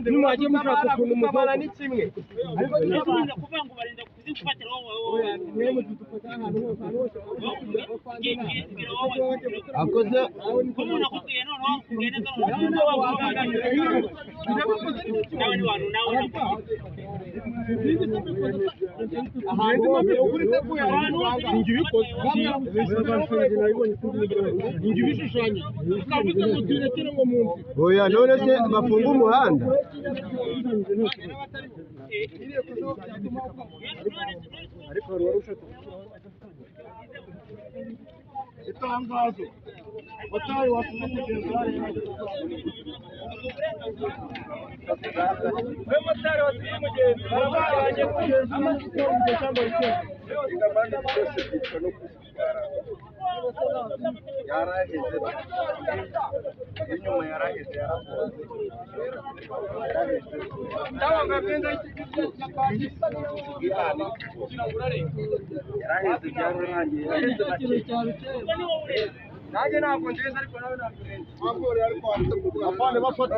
nimwagiye mushaka ukuntu mukabana ni kimwe ariko kuvuga ngo barinda kuzifatira wowe mwemwe dufata ahantu hose akoze umuntu akubwiye noneho ugende nawe ni wantu nawe ahantu hose uri teguye ahantu ingi bikoze ingi bishushanye ukavuze ngo turekere ngo mu oya none se bafunga umuhanda ariko warusha itangazo batayi wasuze kugeza we motari wasuze mugenzi barabaye kugeza amazi cyangwa icyo ingabandi byose bitwa no kuzitwara yaraheze inyuma yaraheze yaraheze byarurangiye nanjye ntabwo ngenzi ariko nawe ntabwo ngenzi apane bafata